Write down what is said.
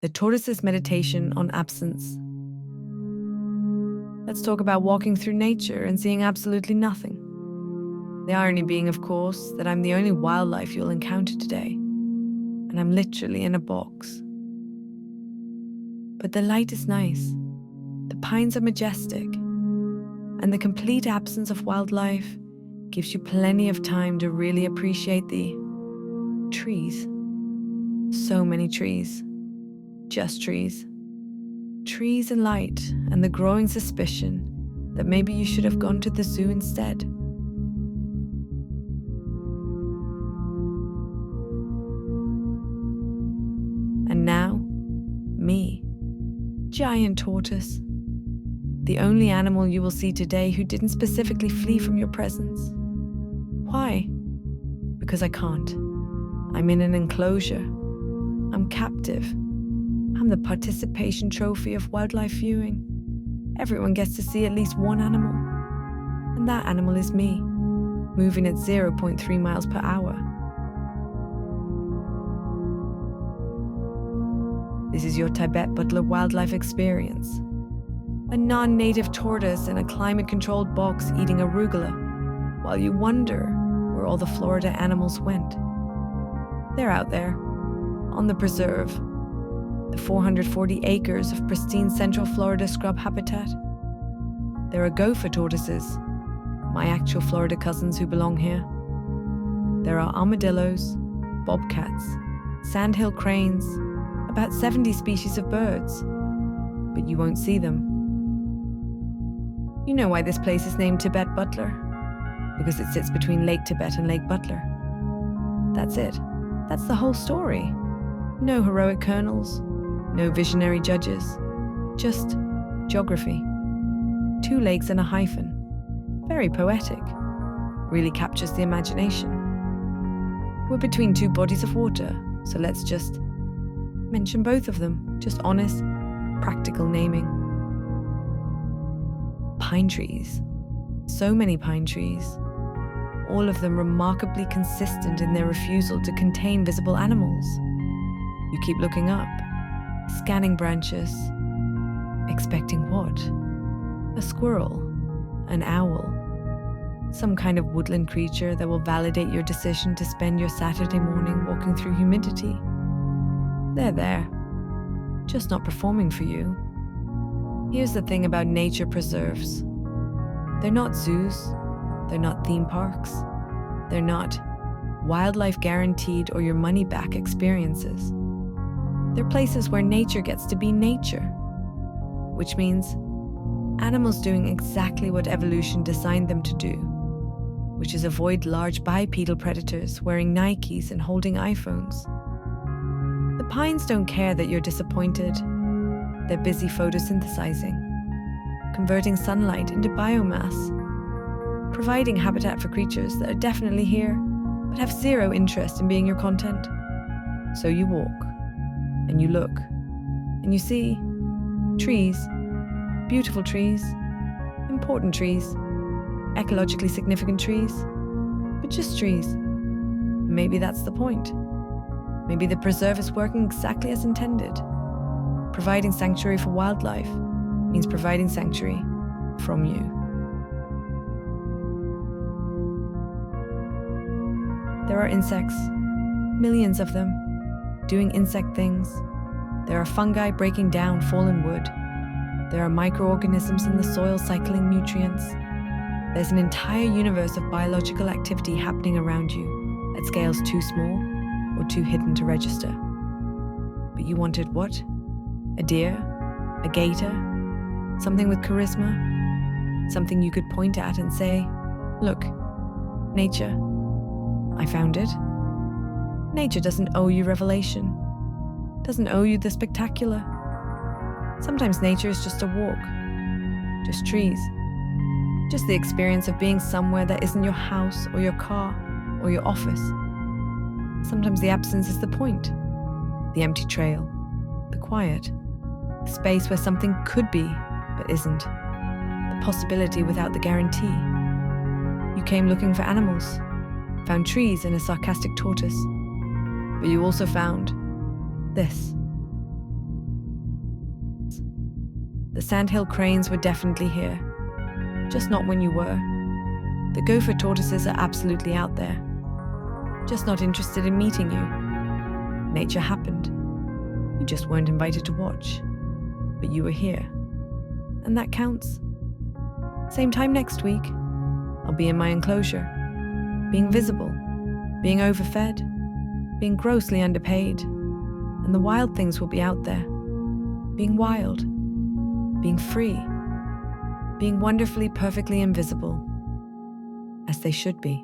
The Tortoise's meditation on absence. Let's talk about walking through nature and seeing absolutely nothing. The irony being, of course, that I'm the only wildlife you'll encounter today, and I'm literally in a box. But the light is nice, the pines are majestic, and the complete absence of wildlife gives you plenty of time to really appreciate the trees. So many trees. Just trees. Trees and light, and the growing suspicion that maybe you should have gone to the zoo instead. And now, me, giant tortoise, the only animal you will see today who didn't specifically flee from your presence. Why? Because I can't. I'm in an enclosure. I'm captive. I'm the participation trophy of wildlife viewing. Everyone gets to see at least one animal. And that animal is me, moving at 0.3 miles per hour. This is your Tibet-Butler wildlife experience. A non-native tortoise in a climate-controlled box eating arugula, while you wonder where all the Florida animals went. They're out there, on the preserve, the 440 acres of pristine Central Florida scrub habitat. There are gopher tortoises, my actual Florida cousins who belong here. There are armadillos, bobcats, sandhill cranes, about 70 species of birds, but you won't see them. You know why this place is named Tibet-Butler? Because it sits between Lake Tibet and Lake Butler. That's it. That's the whole story. No heroic colonels, no visionary judges, just geography. 2 lakes and a hyphen. Very poetic. Really captures the imagination. We're between 2 bodies of water, so let's just mention both of them. Just honest, practical naming. Pine trees. So many pine trees. All of them remarkably consistent in their refusal to contain visible animals. You keep looking up, scanning branches, expecting what? A squirrel, an owl, some kind of woodland creature that will validate your decision to spend your Saturday morning walking through humidity. They're there, just not performing for you. Here's the thing about nature preserves. They're not zoos, they're not theme parks, they're not wildlife guaranteed or your money back experiences. They're places where nature gets to be nature, which means animals doing exactly what evolution designed them to do, which is avoid large bipedal predators wearing Nikes and holding iPhones. The pines don't care that you're disappointed. They're busy photosynthesizing, converting sunlight into biomass, providing habitat for creatures that are definitely here, but have zero interest in being your content. So you walk, and you look, and you see trees, beautiful trees, important trees, ecologically significant trees, but just trees. And maybe that's the point. Maybe the preserve is working exactly as intended. Providing sanctuary for wildlife means providing sanctuary from you. There are insects, millions of them, doing insect things. There are fungi breaking down fallen wood. There are microorganisms in the soil cycling nutrients. There's an entire universe of biological activity happening around you at scales too small or too hidden to register. But you wanted what? A deer? A gator? Something with charisma? Something you could point at and say, look, nature, I found it. Nature doesn't owe you revelation, doesn't owe you the spectacular. Sometimes nature is just a walk, just trees, just the experience of being somewhere that isn't your house or your car or your office. Sometimes the absence is the point, the empty trail, the quiet, the space where something could be but isn't, the possibility without the guarantee. You came looking for animals, found trees and a sarcastic tortoise, but you also found this. The sandhill cranes were definitely here, just not when you were. The gopher tortoises are absolutely out there, just not interested in meeting you. Nature happened. You just weren't invited to watch, but you were here, and that counts. Same time next week, I'll be in my enclosure, being visible, being overfed, being grossly underpaid, and the wild things will be out there, being wild, being free, being wonderfully, perfectly invisible, as they should be.